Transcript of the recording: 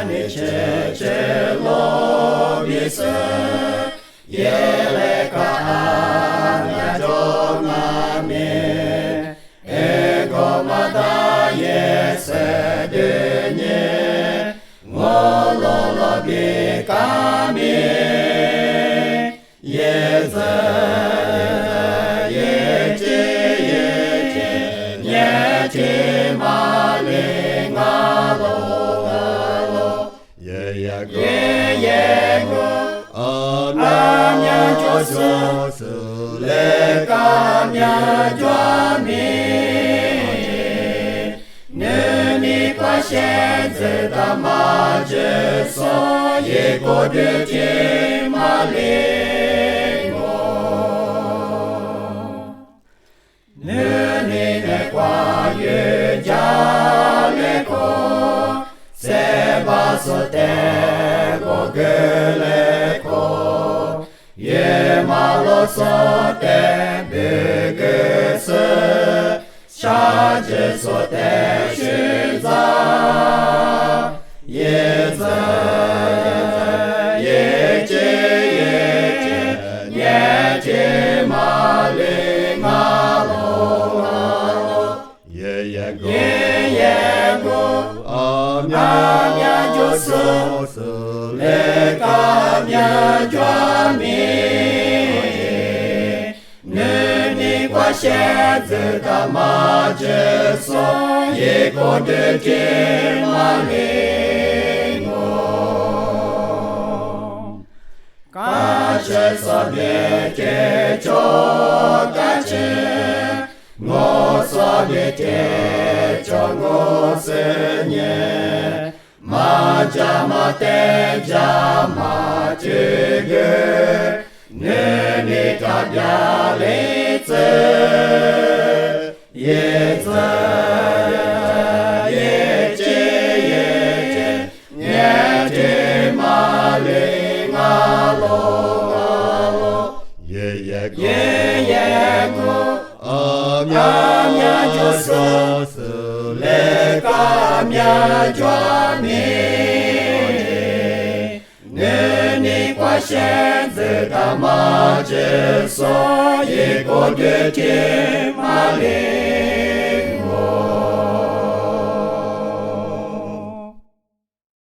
ni ce lobise, ele ca amia giorname, ego madaie se denie, ngolo lobi kami, yeze, yece malingalo, yego, amia josu, le camia joami, neni pacienze da mageso, yego de te malingo, neni ne quaie gialeco, se baso tego geleko, ye malo sote begese, charge sote shiza, yeze, yeche malingalo, yego, amia joso, le camia joami, neni quasceze da mageso, yego de te malingo. Cace sabete ciocace, ngo sabete ciongo senye, ma jamate jamatege, neni tabialeze, yeze, yece malingalo, yego, amia joso, le camia joami, neni quascenze da mageso, yego de te malingo.